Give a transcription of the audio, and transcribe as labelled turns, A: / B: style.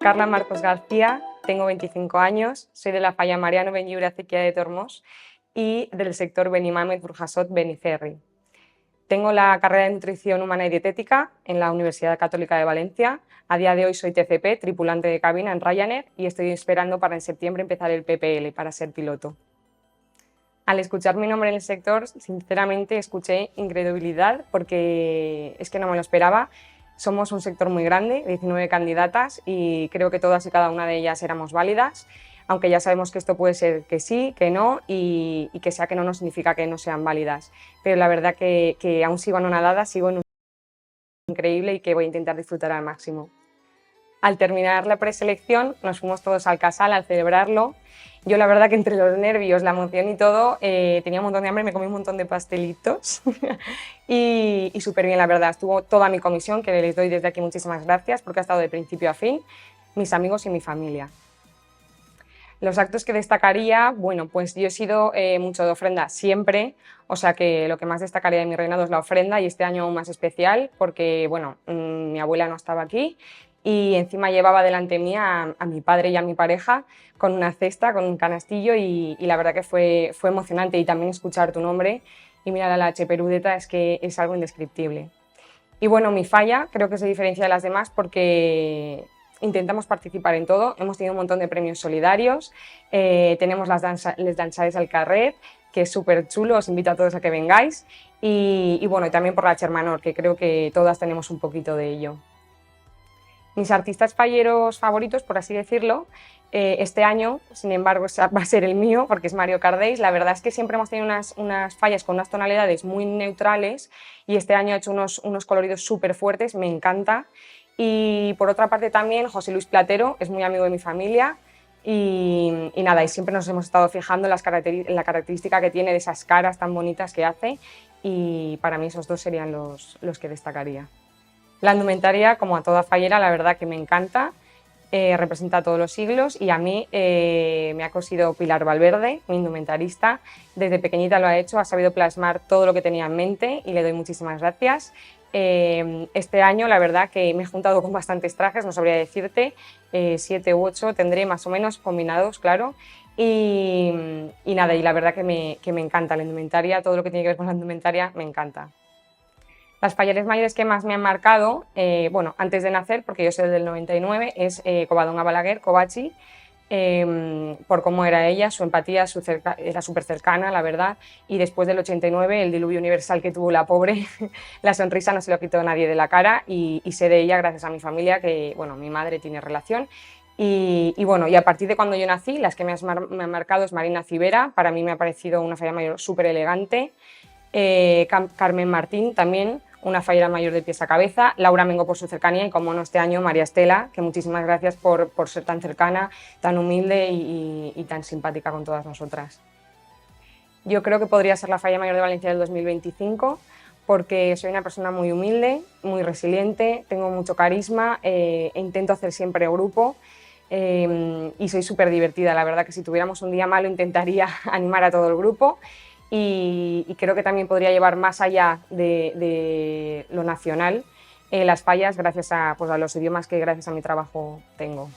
A: Carla Marcos García, tengo 25 años, soy de la falla Mariano Benlliure Acequia de Tormos y del sector Benimàmet Burjasot Benicerri. Tengo la carrera de Nutrición Humana y Dietética en la Universidad Católica de Valencia. A día de hoy soy TCP, tripulante de cabina en Ryanair, y estoy esperando para en septiembre empezar el PPL para ser piloto. Al escuchar mi nombre en el sector, sinceramente escuché incredulidad porque es que no me lo esperaba. Somos un sector muy grande, 19 candidatas, y creo que todas y cada una de ellas éramos válidas, aunque ya sabemos que esto puede ser que sí, que no, y que sea que no significa que no sean válidas. Pero la verdad que aún sigo anonadada, sigo en un increíble y que voy a intentar disfrutar al máximo. Al terminar la preselección nos fuimos todos al casal a celebrarlo. Yo la verdad que entre los nervios, la emoción y todo, tenía un montón de hambre, me comí un montón de pastelitos y súper bien, la verdad. Estuvo toda mi comisión, que les doy desde aquí muchísimas gracias porque ha estado de principio a fin, mis amigos y mi familia. Los actos que destacaría, bueno, pues yo he sido mucho de ofrenda siempre, o sea que lo que más destacaría de mi reinado es la ofrenda, y este año aún más especial porque, bueno, mi abuela no estaba aquí y encima llevaba delante mía a mi padre y a mi pareja con una cesta, con un canastillo, y la verdad que fue emocionante, y también escuchar tu nombre y mirar a la Che Perudeta es que es algo indescriptible. Y bueno, mi falla creo que se diferencia de las demás porque intentamos participar en todo. Hemos tenido un montón de premios solidarios, tenemos les danzades al carrer, que es súper chulo, os invito a todos a que vengáis, y bueno, y también por la Chermanor, que creo que todas tenemos un poquito de ello. Mis artistas falleros favoritos, por así decirlo, este año, sin embargo, va a ser el mío, porque es Mario Cardeix. La verdad es que siempre hemos tenido unas fallas con unas tonalidades muy neutrales, y este año ha hecho unos coloridos súper fuertes, me encanta. Y por otra parte también José Luis Platero, es muy amigo de mi familia, y nada, y siempre nos hemos estado fijando en la característica que tiene de esas caras tan bonitas que hace, y para mí esos dos serían los que destacaría. La indumentaria, como a toda fallera, la verdad que me encanta, representa a todos los siglos, y a mí me ha cosido Pilar Valverde, mi indumentarista. Desde pequeñita lo ha hecho, ha sabido plasmar todo lo que tenía en mente y le doy muchísimas gracias. Este año la verdad que me he juntado con bastantes trajes, no sabría decirte, 7 u 8 tendré más o menos combinados, claro. Y nada, y la verdad que me encanta la indumentaria, todo lo que tiene que ver con la indumentaria me encanta. Las falleres mayores que más me han marcado, bueno, antes de nacer, porque yo soy del 99, es Covadonga Balaguer, Covachi, por cómo era ella, su empatía, era súper cercana, la verdad, y después del 89, el diluvio universal que tuvo la pobre, la sonrisa no se lo quitó nadie de la cara, y sé de ella gracias a mi familia, que, bueno, mi madre tiene relación. Y bueno, y a partir de cuando yo nací, las que me han marcado es Marina Civera, para mí me ha parecido una falla mayor súper elegante, Carmen Martín también, una fallera mayor de pies a cabeza, Laura Mengo por su cercanía, y como no, este año María Estela, que muchísimas gracias por ser tan cercana, tan humilde y tan simpática con todas nosotras. Yo creo que podría ser la falla mayor de Valencia del 2025, porque soy una persona muy humilde, muy resiliente, tengo mucho carisma, e intento hacer siempre grupo, y soy súper divertida. La verdad que si tuviéramos un día malo intentaría animar a todo el grupo, y creo que también podría llevar más allá de lo nacional las fallas gracias a, pues, a los idiomas que gracias a mi trabajo tengo.